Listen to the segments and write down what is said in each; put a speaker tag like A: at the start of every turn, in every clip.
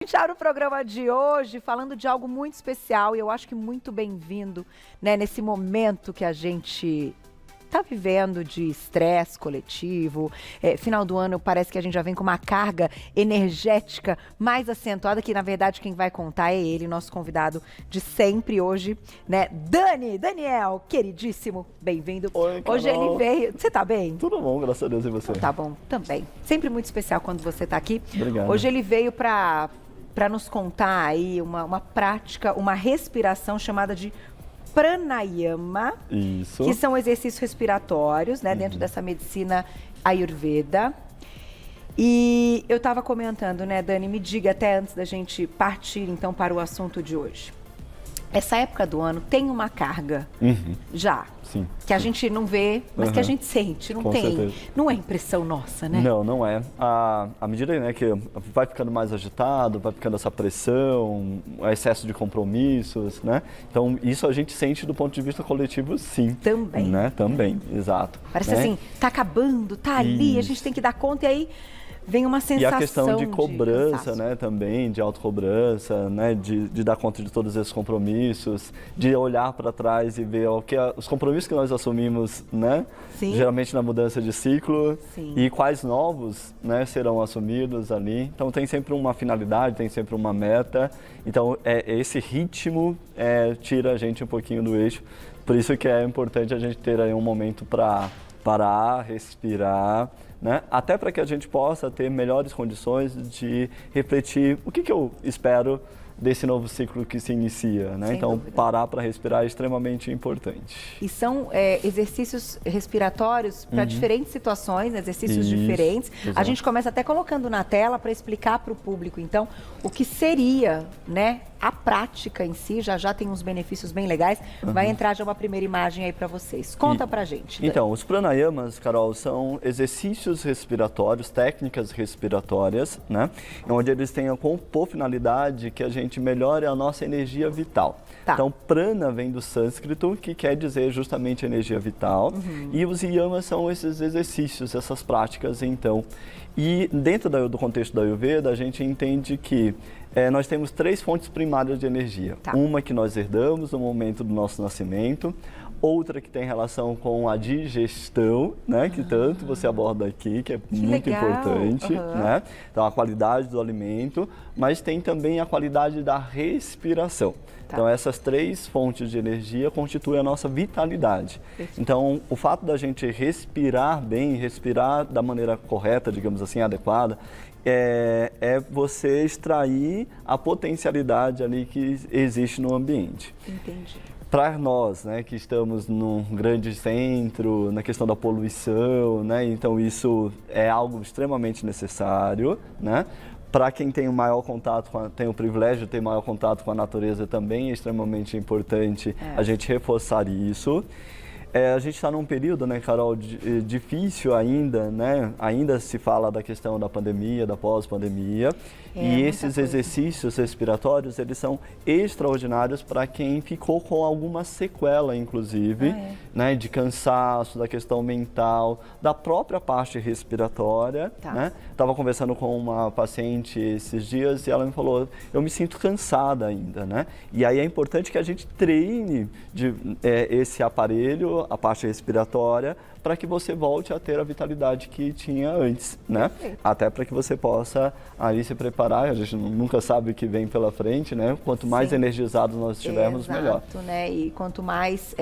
A: A gente abre o programa de hoje falando de algo muito especial e eu acho que muito bem-vindo, né, nesse momento que a gente está vivendo de estresse coletivo. Final do ano parece que a gente já vem com uma carga energética mais acentuada, que na verdade quem vai contar é ele, nosso convidado de sempre hoje, né? Daniel, queridíssimo, bem-vindo.
B: Oi, Carol.
A: Hoje ele veio. Você tá bem?
B: Tudo bom, graças a Deus, e você?
A: Tá bom, também. Sempre muito especial quando você tá aqui.
B: Obrigado.
A: Hoje ele veio para nos contar aí uma prática, uma respiração chamada de pranayama.
B: Isso.
A: Que são exercícios respiratórios, né, dentro dessa medicina Ayurveda. E eu estava comentando, né, Dani, me diga até antes da gente partir então para o assunto de hoje. Essa época do ano tem uma carga já,
B: Sim.
A: que a gente não vê, mas que a gente sente, não
B: Com
A: tem,
B: certeza.
A: não é impressão nossa, né?
B: Não, não é. À medida, né, que vai ficando mais agitado, vai ficando essa pressão, excesso de compromissos, né? Então, isso a gente sente do ponto de vista coletivo, sim.
A: Também.
B: Né? Também, exato.
A: Parece
B: né?
A: assim, tá acabando, tá ali, a gente tem que dar conta e aí vem uma sensação
B: E a questão de cobrança,
A: cansaço.
B: né, também, de autocobrança, né, de dar conta de todos esses compromissos, de olhar para trás e ver os compromissos que nós assumimos, né,
A: Sim.
B: geralmente na mudança de ciclo,
A: Sim.
B: e quais novos, né, serão assumidos ali. Então tem sempre uma finalidade, tem sempre uma meta. Então esse ritmo tira a gente um pouquinho do eixo. Por isso que é importante a gente ter aí um momento para parar, respirar, né? Até para que a gente possa ter melhores condições de refletir o que eu espero desse novo ciclo que se inicia, né?
A: Sem
B: Então,
A: dúvida.
B: parar para respirar é extremamente importante.
A: E são exercícios respiratórios para diferentes situações, exercícios
B: Isso,
A: diferentes. A
B: exato.
A: gente começa até colocando na tela para explicar para o público, então, o que seria, né, a prática em si. Já tem uns benefícios bem legais. Vai entrar já uma primeira imagem aí para vocês. Conta pra gente, Dani.
B: Então, os pranayamas, Carol, são exercícios respiratórios, técnicas respiratórias, né? Onde eles têm por finalidade que a gente melhore a nossa energia vital.
A: Tá.
B: Então, prana vem do sânscrito, que quer dizer justamente energia vital. E os yamas são esses exercícios, essas práticas, então. E dentro do contexto da Ayurveda, a gente entende que nós temos 3 fontes primárias de energia.
A: Tá.
B: Uma que nós herdamos no momento do nosso nascimento, outra que tem relação com a digestão, né, que tanto você aborda aqui, que é muito
A: legal.
B: importante, né? Então, a qualidade do alimento, mas tem também a qualidade da respiração.
A: Tá.
B: Então, essas 3 fontes de energia constituem a nossa vitalidade.
A: Perfeito.
B: Então, o fato da gente respirar bem, respirar da maneira correta, digamos assim, adequada, é você extrair a potencialidade ali que existe no ambiente.
A: Entendi.
B: Para nós, né, que estamos num grande centro, na questão da poluição, né, então isso é algo extremamente necessário, né? Para quem tem o maior contato, tem o privilégio de ter maior contato com a natureza também é extremamente importante a gente reforçar isso. A gente está num período, né, Carol, difícil ainda, né? Ainda se fala da questão da pandemia, da pós-pandemia. E esses exercícios respiratórios, eles são extraordinários para quem ficou com alguma sequela, inclusive, né, de cansaço, da questão mental, da própria parte respiratória.
A: Tá.
B: Né? Estava conversando com uma paciente esses dias e ela me falou, eu me sinto cansada ainda, né? E aí é importante que a gente treine esse aparelho, a parte respiratória, para que você volte a ter a vitalidade que tinha antes, né?
A: Perfeito.
B: Até para que você possa aí se preparar, a gente nunca sabe o que vem pela frente, né? Quanto mais
A: Sim.
B: energizados nós estivermos, melhor.
A: Exato, né? E quanto mais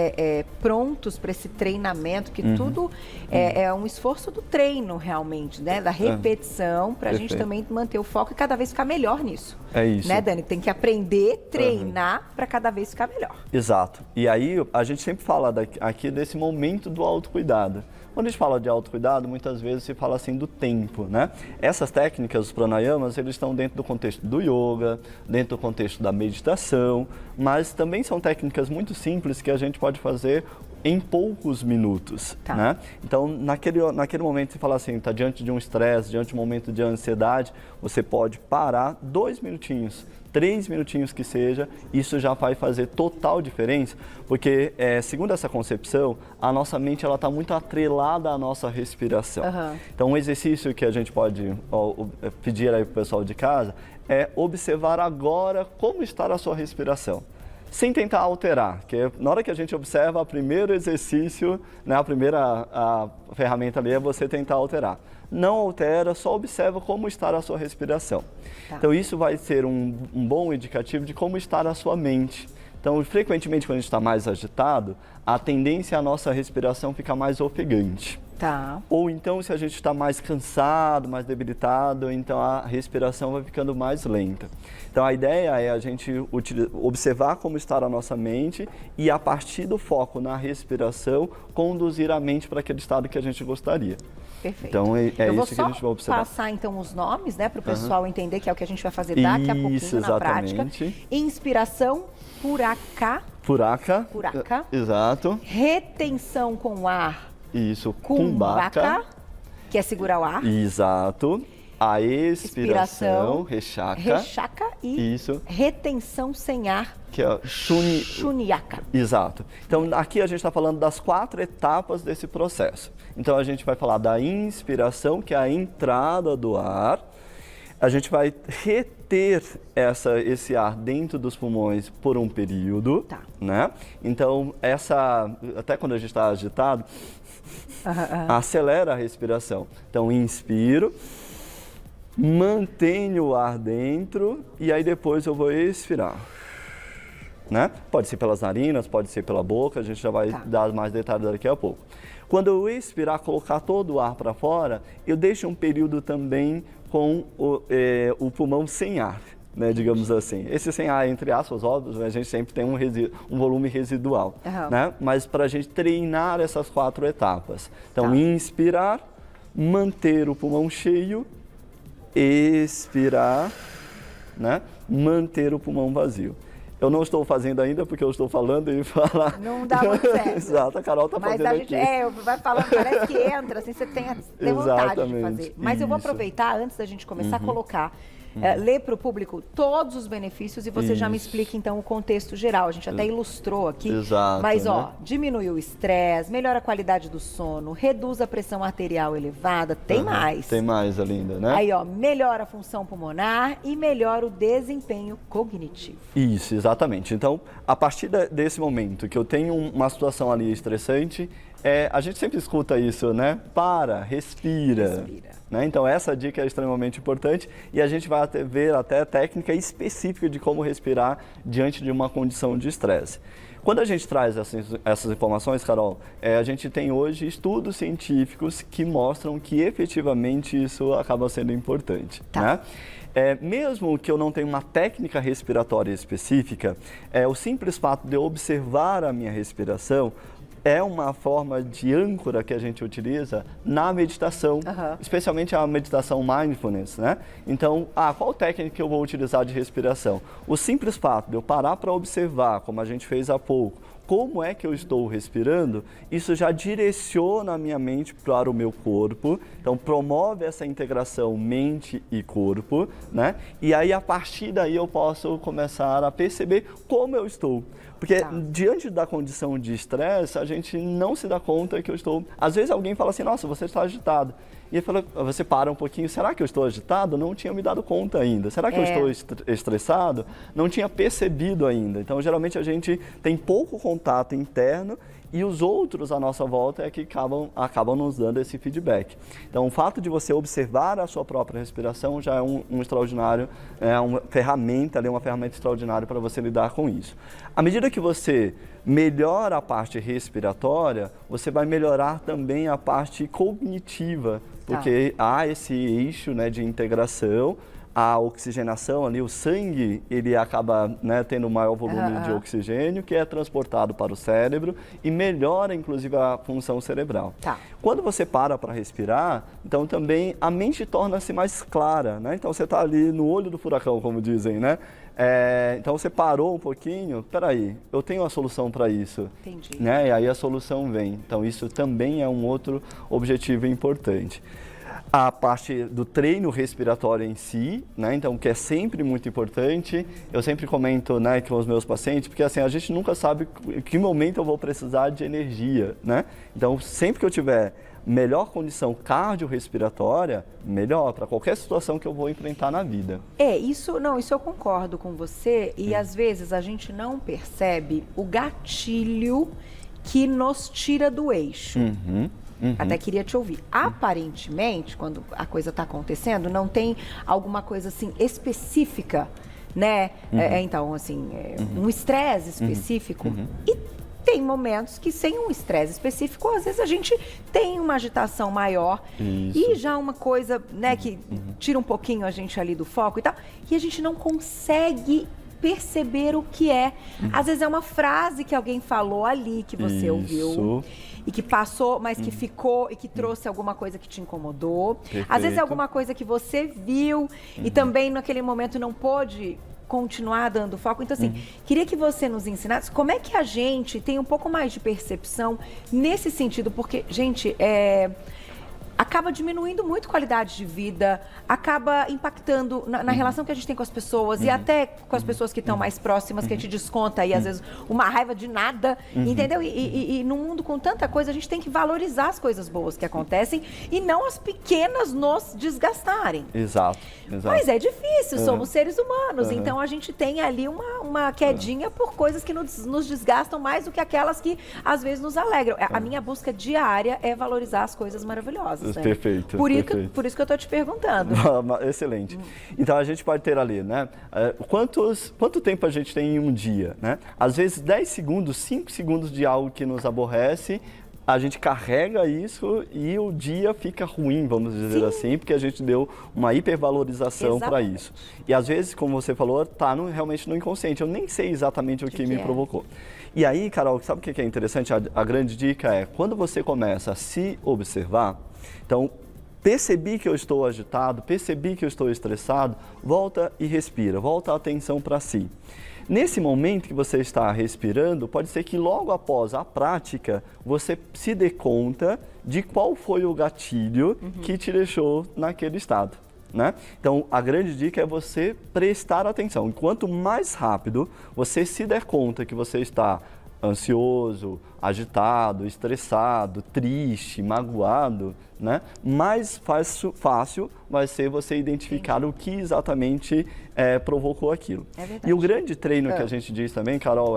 A: prontos para esse treinamento, que tudo é um esforço do treino realmente, né? Da repetição, para a gente
B: Perfeito.
A: também manter o foco e cada vez ficar melhor nisso.
B: É isso.
A: Né, Dani? Tem que aprender, treinar para cada vez ficar melhor.
B: Exato. E aí a gente sempre fala aqui desse momento do autocuidado. Quando a gente fala de autocuidado, muitas vezes se fala assim do tempo, né? Essas técnicas, os pranayamas, eles estão dentro do contexto do yoga, dentro do contexto da meditação, mas também são técnicas muito simples que a gente pode fazer em poucos minutos,
A: Tá.
B: né? Então, naquele momento, você fala assim, está diante de um estresse, diante de um momento de ansiedade, você pode parar 2 minutinhos, 3 minutinhos que seja, isso já vai fazer total diferença, porque, segundo essa concepção, a nossa mente está muito atrelada à nossa respiração.
A: Uhum.
B: Então, um exercício que a gente pode pedir aí para o pessoal de casa é observar agora como está a sua respiração, sem tentar alterar, porque na hora que a gente observa, o primeiro exercício, né, a ferramenta ali é você tentar alterar. Não altera, só observa como está a sua respiração. Tá. Então isso vai ser um bom indicativo de como está a sua mente. Então, frequentemente, quando a gente está mais agitado, a tendência é a nossa respiração ficar mais ofegante.
A: Tá.
B: Ou então, se a gente está mais cansado, mais debilitado, então a respiração vai ficando mais lenta. Então, a ideia é a gente observar como está a nossa mente e, a partir do foco na respiração, conduzir a mente para aquele estado que a gente gostaria.
A: Perfeito.
B: Então, é isso que a gente vai observar.
A: Eu vou só passar, então, os nomes, né, para o pessoal entender que é o que a gente vai fazer daqui a pouquinho na prática. Inspiração, puraca.
B: Puraca. Exato.
A: Retenção com ar.
B: Isso,
A: kumbhaka, que é segurar o ar.
B: Exato. A expiração, rechaka.
A: E isso. Retenção sem ar,
B: que é
A: shunyaka.
B: Exato. Então, aqui a gente está falando das 4 etapas desse processo. Então, a gente vai falar da inspiração, que é a entrada do ar. A gente vai reter esse ar dentro dos pulmões por um período, né? Então, até quando a gente está agitado, acelera a respiração. Então, inspiro, mantenho o ar dentro e aí depois eu vou expirar. Né? Pode ser pelas narinas, pode ser pela boca, a gente já vai dar mais detalhes daqui a pouco. Quando eu expirar, colocar todo o ar para fora, eu deixo um período também com o pulmão sem ar, né, digamos assim. Esse sem ar, entre aspas, óbvio, a gente sempre tem um volume residual, né? Mas para a gente treinar essas 4 etapas. Então, inspirar, manter o pulmão cheio, expirar, né? Manter o pulmão vazio. Eu não estou fazendo ainda porque eu estou falando e falar.
A: Não dá muito certo.
B: Exato, a Carol está fazendo aqui.
A: Vai falando, parece que entra, assim, você tem vontade de fazer. Mas eu vou aproveitar, antes da gente começar, a colocar, ler para o público todos os benefícios e você já me explica, então, o contexto geral. A gente até ilustrou aqui.
B: Exato,
A: mas, diminui o estresse, melhora a qualidade do sono, reduz a pressão arterial elevada, tem mais.
B: Tem mais ainda, né?
A: Aí, melhora a função pulmonar e melhora o desempenho cognitivo.
B: Isso, exatamente. Então, a partir desse momento que eu tenho uma situação ali estressante, a gente sempre escuta isso, né? Respira. Né? Então, essa dica é extremamente importante e a gente vai ver até técnica específica de como respirar diante de uma condição de estresse. Quando a gente traz essas informações, Carol, a gente tem hoje estudos científicos que mostram que efetivamente isso acaba sendo importante. Né? Mesmo que eu não tenha uma técnica respiratória específica, o simples fato de eu observar a minha respiração é uma forma de âncora que a gente utiliza na meditação, especialmente a meditação mindfulness, né? Então, qual técnica que eu vou utilizar de respiração? O simples fato de eu parar para observar, como a gente fez há pouco, como é que eu estou respirando, isso já direciona a minha mente para o meu corpo, então promove essa integração mente e corpo, né? E aí, a partir daí, eu posso começar a perceber como eu estou. Porque diante da condição de estresse, a gente não se dá conta que eu estou... Às vezes alguém fala assim, nossa, você está agitado. E você para um pouquinho, será que eu estou agitado? Não tinha me dado conta ainda. Será que eu estou estressado? Não tinha percebido ainda. Então, geralmente, a gente tem pouco contato interno e os outros à nossa volta é que acabam nos dando esse feedback. Então, o fato de você observar a sua própria respiração já é um extraordinário, uma ferramenta extraordinária para você lidar com isso. À medida que você melhora a parte respiratória, você vai melhorar também a parte cognitiva, porque há esse eixo, né, de integração, a oxigenação ali, o sangue, ele acaba, né, tendo maior volume de oxigênio, que é transportado para o cérebro e melhora, inclusive, a função cerebral. Quando você para respirar, então também a mente torna-se mais clara, né? Então você está ali no olho do furacão, como dizem, né? Então você parou um pouquinho, peraí, eu tenho a solução para isso.
A: Entendi.
B: Né? E aí a solução vem. Então isso também é um outro objetivo importante. A parte do treino respiratório em si, né? Então, que é sempre muito importante. Eu sempre comento, né, com os meus pacientes, porque assim, a gente nunca sabe em que momento eu vou precisar de energia, né? Então, sempre que eu tiver melhor condição cardiorrespiratória, melhor para qualquer situação que eu vou enfrentar na vida.
A: Isso eu concordo com você e às vezes a gente não percebe o gatilho que nos tira do eixo. Até queria te ouvir. Aparentemente, quando a coisa está acontecendo, não tem alguma coisa assim específica, né? Então, assim, um estresse específico. E tem momentos que sem um estresse específico, às vezes a gente tem uma agitação maior e já uma coisa, né, que tira um pouquinho a gente ali do foco e tal, e a gente não consegue perceber o que é. Às vezes é uma frase que alguém falou ali, que você ouviu e que passou, mas que ficou e que trouxe alguma coisa que te incomodou.
B: Perfeito.
A: Às vezes é alguma coisa que você viu e também naquele momento não pôde continuar dando foco. Então, assim, queria que você nos ensinasse como é que a gente tem um pouco mais de percepção nesse sentido, porque, gente, acaba diminuindo muito a qualidade de vida, acaba impactando na relação que a gente tem com as pessoas e até com as pessoas que estão mais próximas, que a gente desconta aí, às vezes, uma raiva de nada, entendeu? E num mundo com tanta coisa, a gente tem que valorizar as coisas boas que acontecem e não as pequenas nos desgastarem.
B: Exato.
A: Mas é difícil, somos seres humanos, então a gente tem ali uma quedinha por coisas que nos desgastam mais do que aquelas que, às vezes, nos alegram. A minha busca diária é valorizar as coisas maravilhosas. Né?
B: Perfeito.
A: Por isso que eu estou te perguntando.
B: Excelente. Então a gente pode ter ali, né? Quanto tempo a gente tem em um dia, né? Às vezes 10 segundos, 5 segundos de algo que nos aborrece, a gente carrega isso e o dia fica ruim, vamos dizer assim, porque a gente deu uma hipervalorização para isso. E às vezes, como você falou, está realmente no inconsciente. Eu nem sei exatamente o que me provocou. E aí, Carol, sabe o que é interessante? A grande dica é, quando você começa a se observar, então, percebi que eu estou agitado, percebi que eu estou estressado, volta e respira, volta a atenção para si. Nesse momento que você está respirando, pode ser que logo após a prática, você se dê conta de qual foi o gatilho que te deixou naquele estado. Né? Então, a grande dica é você prestar atenção. Quanto mais rápido você se der conta que você está ansioso, agitado, estressado, triste, magoado, né? Mais fácil vai ser você identificar o que exatamente provocou aquilo. E o grande treino que a gente diz também, Carol,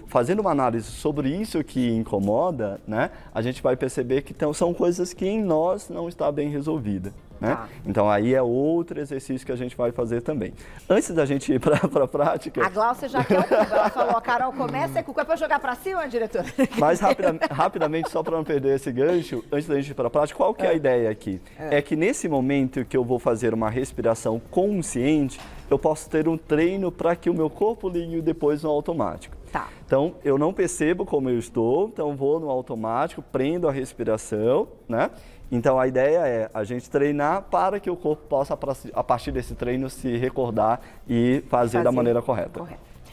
B: fazendo uma análise sobre isso que incomoda, né? A gente vai perceber que são coisas que em nós não está bem resolvida. Né? Então aí é outro exercício que a gente vai fazer também. Antes da gente ir para a prática...
A: A Glaucia já quer o cubo. Ela falou, Carol, começa com o cubo. É para eu jogar para cima, diretora?
B: Mas rapidamente, só para não perder esse gancho, antes da gente ir para a prática, qual que é a ideia aqui? É que nesse momento que eu vou fazer uma respiração consciente, eu posso ter um treino para que o meu corpo ligue depois no automático. Então, eu não percebo como eu estou, então vou no automático, prendo a respiração, né? Então, a ideia é a gente treinar para que o corpo possa, a partir desse treino, se recordar e fazer da maneira correta.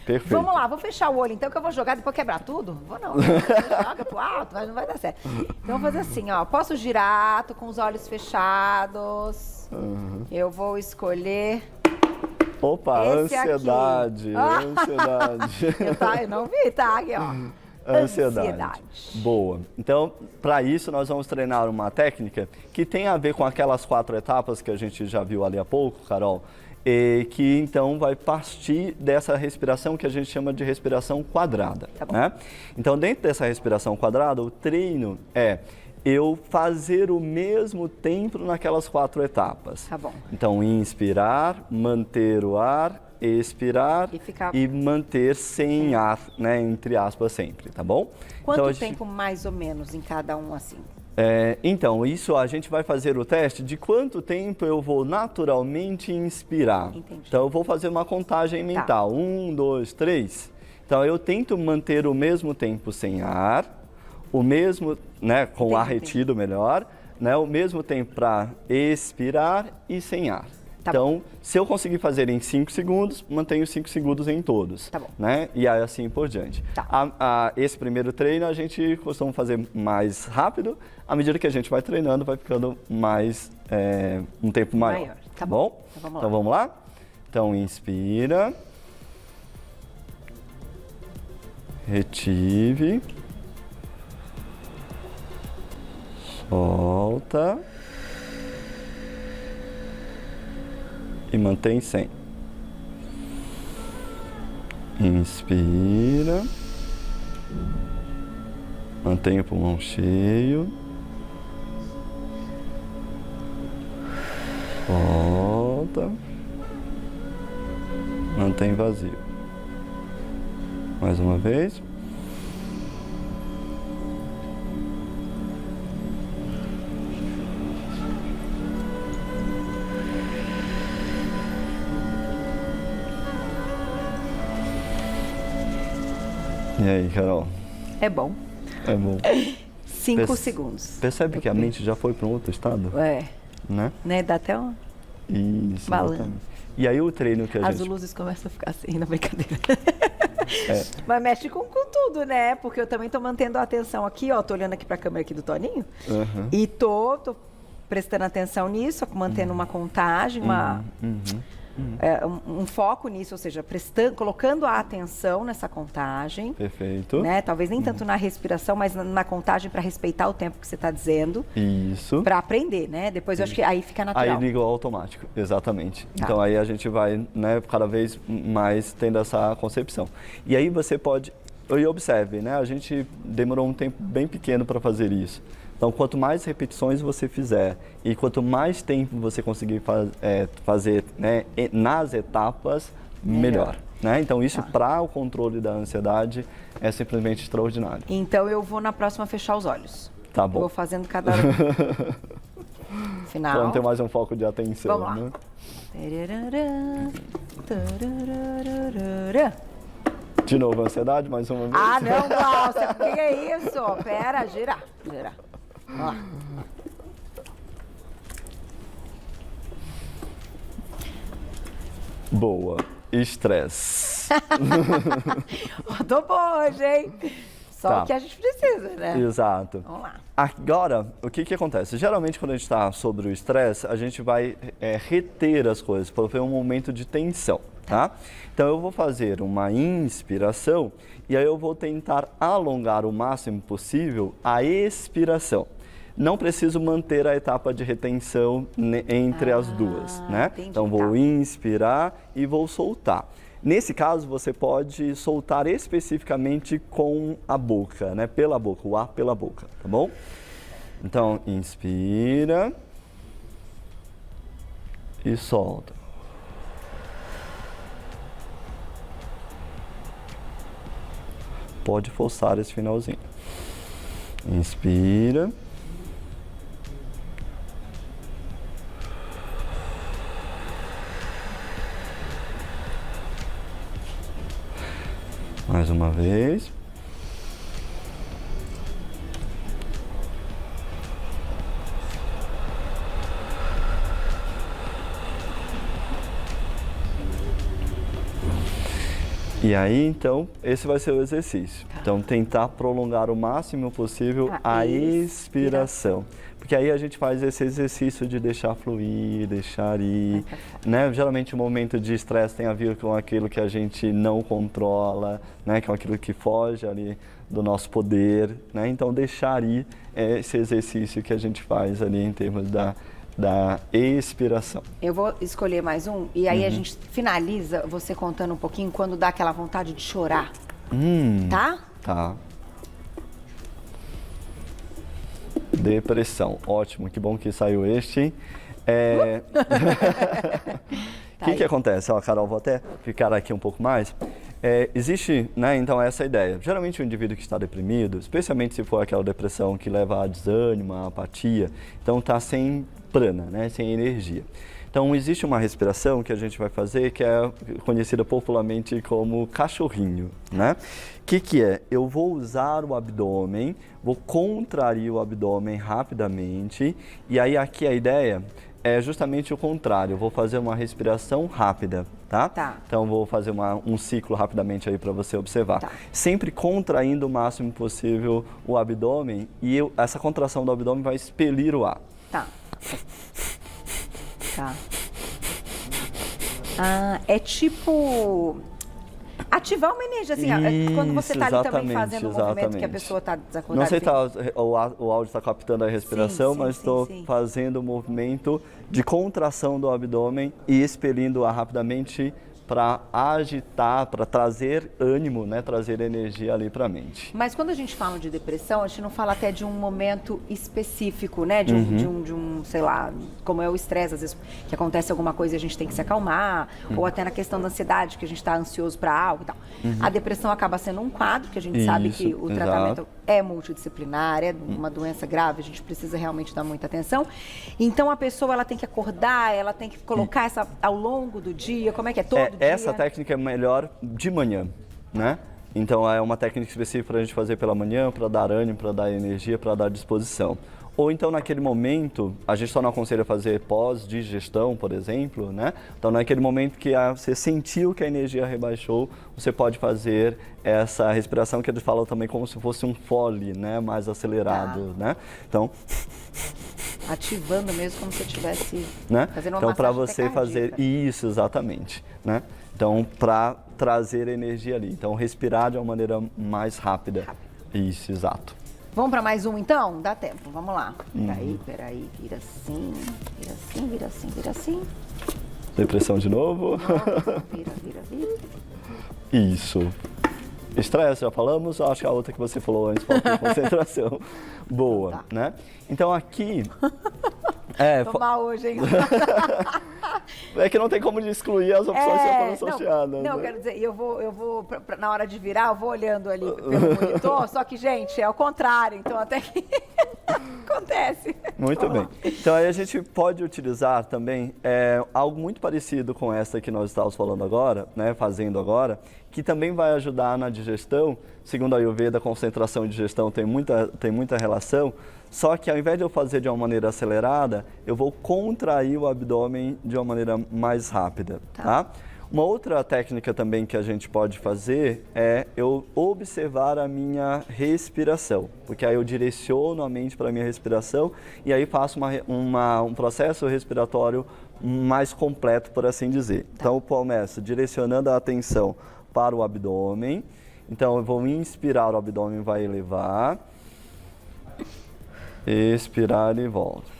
B: Perfeito.
A: Vamos lá, vou fechar o olho então, que eu vou jogar, depois quebrar tudo? Vou não, joga pro alto, mas não vai dar certo. Então, vou fazer assim, ó, posso girar, tô com os olhos fechados, eu vou escolher...
B: Opa, ansiedade, ansiedade.
A: Eu não vi, tá? Aqui, ó. Ansiedade.
B: Boa. Então, para isso, nós vamos treinar uma técnica que tem a ver com aquelas 4 etapas que a gente já viu ali há pouco, Carol, e que então vai partir dessa respiração que a gente chama de respiração quadrada. Né? Então, dentro dessa respiração quadrada, o treino é eu fazer o mesmo tempo naquelas 4 etapas. Então, inspirar, manter o ar, expirar e manter sem ar, né, entre aspas, sempre, tá bom?
A: Quanto tempo mais ou menos em cada um assim?
B: Então, isso a gente vai fazer o teste de quanto tempo eu vou naturalmente inspirar. Então, eu vou fazer uma contagem mental, 1, 2, 3. Então, eu tento manter o mesmo tempo sem ar, o mesmo, né, com ar retido melhor, né, o mesmo tempo para expirar e sem ar. Então, se eu conseguir fazer em 5 segundos, mantenho 5 segundos em todos, né? E aí assim por diante. Esse primeiro treino a gente costuma fazer mais rápido, à medida que a gente vai treinando, vai ficando mais, um tempo maior. Tá bom? Então vamos lá? Então, inspira. Retive. Solta. E mantém 100. Inspira. Mantém o pulmão cheio. Solta. Mantém vazio. Mais uma vez. E aí, Carol?
A: É bom.
B: É bom.
A: 5 segundos.
B: Percebe que a mente já foi para um outro estado? Né?
A: Dá até um
B: Isso,
A: balanço.
B: exatamente. E aí o treino que a
A: As
B: gente...
A: luzes começam a ficar assim na brincadeira. Mas mexe com tudo, né? Porque eu também tô mantendo a atenção aqui, ó. Tô olhando aqui pra câmera aqui do Toninho. E tô prestando atenção nisso, mantendo uma contagem, um foco nisso, ou seja, colocando a atenção nessa contagem.
B: Perfeito.
A: Né? Talvez nem tanto na respiração, mas na contagem para respeitar o tempo que você está dizendo.
B: Isso.
A: Para aprender, né? Depois eu acho que aí fica natural.
B: Aí liga o automático, exatamente.
A: Tá.
B: Então aí a gente vai, né, cada vez mais tendo essa concepção. E aí você pode, e observe, né? A gente demorou um tempo bem pequeno para fazer isso. Então, quanto mais repetições você fizer e quanto mais tempo você conseguir fazer, né, nas etapas, melhor. Né? Então, isso para o controle da ansiedade é simplesmente extraordinário.
A: Então, eu vou na próxima fechar os olhos.
B: Tá bom.
A: Eu vou fazendo cada final.
B: Então, ter mais um foco de atenção.
A: Vamos lá.
B: Né? De novo, ansiedade, mais uma vez.
A: Ah, não, Glaucia, o que é isso? Pera, girar. Vamos lá.
B: Boa. Estresse.
A: Tô boa hoje, hein? Só o que a gente precisa, né?
B: Exato.
A: Vamos lá.
B: Agora, o que acontece? Geralmente, quando a gente está sobre o estresse, a gente vai reter as coisas, para ter um momento de tensão, tá? Então, eu vou fazer uma inspiração e aí eu vou tentar alongar o máximo possível a expiração. Não preciso manter a etapa de retenção entre as duas, né?
A: Entendi,
B: então, vou inspirar e vou soltar. Nesse caso, você pode soltar especificamente com a boca, né? Pela boca, o ar pela boca, tá bom? Então, inspira e solta. Pode forçar esse finalzinho. Inspira. Mais uma vez. E aí, então, esse vai ser o exercício. Então, tentar prolongar o máximo possível a expiração. Porque aí a gente faz esse exercício de deixar fluir, deixar ir, né? Geralmente o momento de estresse tem a ver com aquilo que a gente não controla, né? Com aquilo que foge ali do nosso poder, né? Então deixar ir é esse exercício que a gente faz ali em termos da expiração.
A: Eu vou escolher mais um e aí a gente finaliza você contando um pouquinho quando dá aquela vontade de chorar. Tá?
B: Tá. Depressão, ótimo, que bom que saiu este. O que acontece? Ó, Carol, vou até ficar aqui um pouco mais. Existe, né, então, essa ideia. Geralmente o indivíduo que está deprimido, especialmente se for aquela depressão que leva a desânimo, a apatia, então está sem prana, né, sem energia. Então, existe uma respiração que a gente vai fazer que é conhecida popularmente como cachorrinho, né? O que é? Eu vou usar o abdômen, vou contrair o abdômen rapidamente e aí aqui a ideia é justamente o contrário. Eu vou fazer uma respiração rápida, tá? Então, vou fazer um ciclo rapidamente aí para você observar. Sempre contraindo o máximo possível o abdômen e essa contração do abdômen vai expelir o ar.
A: Tá. Ah, é tipo Ativar uma energia, assim, quando você está ali também fazendo o movimento que a pessoa está desacordada.
B: Não sei se o áudio está captando a respiração, mas estou fazendo o movimento de contração do abdômen e expelindo-a rapidamente para agitar, para trazer ânimo, né, trazer energia ali para a mente.
A: Mas quando a gente fala de depressão, a gente não fala até de um momento específico, né, de um, sei lá, como é o estresse, às vezes que acontece alguma coisa e a gente tem que se acalmar, ou até na questão da ansiedade, que a gente está ansioso para algo e tal. A depressão acaba sendo um quadro, que a gente sabe que o tratamento é multidisciplinar, é uma doença grave, a gente precisa realmente dar muita atenção. Então a pessoa, ela tem que acordar, ela tem que colocar essa ao longo do dia, como é que é? Todo dia?
B: Essa técnica é melhor de manhã, né? Então é uma técnica específica para a gente fazer pela manhã, para dar ânimo, para dar energia, para dar disposição. Ou então naquele momento, a gente só não aconselha fazer pós-digestão, por exemplo, né? Então naquele momento que você sentiu que a energia rebaixou, você pode fazer essa respiração que eles falam também como se fosse um fole, né? Mais acelerado, né? Então...
A: ativando mesmo como se eu estivesse fazendo uma
B: então, para
A: massagem
B: você fazer isso, exatamente, né? Então, para trazer energia ali. Então, respirar de uma maneira mais rápida. Isso, exato.
A: Vamos para mais um, então? Dá tempo, vamos lá. Peraí, vira assim, vira assim, vira assim, vira assim.
B: Depressão de novo.
A: Vira.
B: Isso. Estresse, já falamos, acho que a outra que você falou antes, falta de concentração. Boa, né? Então aqui...
A: Tô mal hoje, hein?
B: É que não tem como excluir as opções que foram associadas.
A: Não, quero dizer, eu vou na hora de virar, eu vou olhando ali pelo monitor, só que, gente, é ao contrário, então até que acontece.
B: Muito bem. Então aí a gente pode utilizar também algo muito parecido com essa que nós estávamos falando agora, né, fazendo agora, que também vai ajudar na digestão. Segundo a Ayurveda, concentração e digestão tem muita relação, só que ao invés de eu fazer de uma maneira acelerada, eu vou contrair o abdômen de uma maneira mais rápida, tá? Uma outra técnica também que a gente pode fazer é eu observar a minha respiração, porque aí eu direciono a mente para a minha respiração e aí faço um processo respiratório mais completo, por assim dizer. Então eu começo direcionando a atenção para o abdômen, então eu vou inspirar, o abdômen vai elevar, expirar e volta.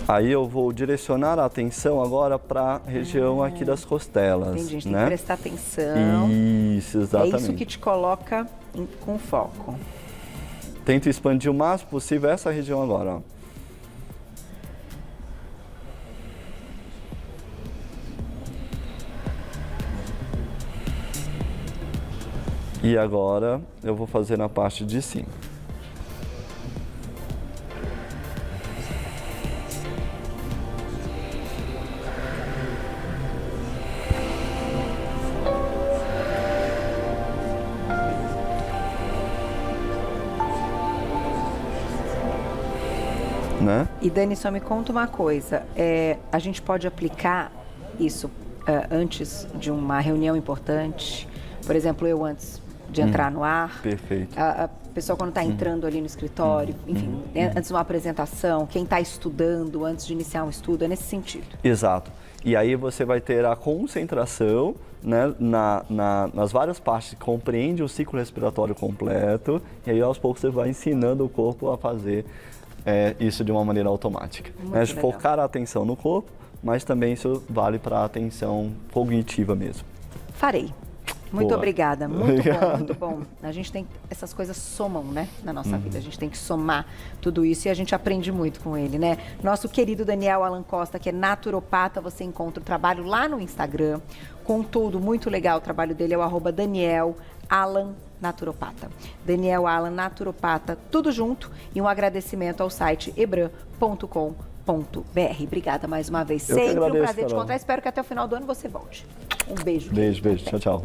B: Aí eu vou direcionar a atenção agora para a região aqui das costelas.
A: Entendi, a gente
B: né?
A: tem que prestar atenção.
B: Isso, exatamente.
A: É isso que te coloca com foco.
B: Tento expandir o máximo possível essa região agora, ó. E agora eu vou fazer na parte de cima. Né?
A: E Dani, só me conta uma coisa, a gente pode aplicar isso antes de uma reunião importante? Por exemplo, eu antes de entrar no ar.
B: Perfeito.
A: A pessoa quando está entrando ali no escritório, enfim, antes de uma apresentação, quem está estudando antes de iniciar um estudo, é nesse sentido.
B: Exato. E aí você vai ter a concentração, né, nas várias partes que compreende o ciclo respiratório completo, e aí aos poucos você vai ensinando o corpo a fazer isso de uma maneira automática. Né? Focar a atenção no corpo, mas também isso vale para a atenção cognitiva mesmo.
A: Farei. Muito
B: Boa.
A: Obrigada, muito bom, muito bom. A gente tem, essas coisas somam, né, na nossa vida, a gente tem que somar tudo isso e a gente aprende muito com ele, né? Nosso querido Daniel Alan Costa, que é naturopata, você encontra o trabalho lá no Instagram, contudo, muito legal, o trabalho dele é o @Daniel Alan Naturopata. Daniel Alan Naturopata, tudo junto, e um agradecimento ao site ebram.com.br. Obrigada mais uma vez.
B: Eu que
A: Sempre
B: agradeço,
A: um prazer te
B: Carol.
A: encontrar. Espero que até o final do ano você volte. Um beijo.
B: Beijo, beijo. Tchau, tchau.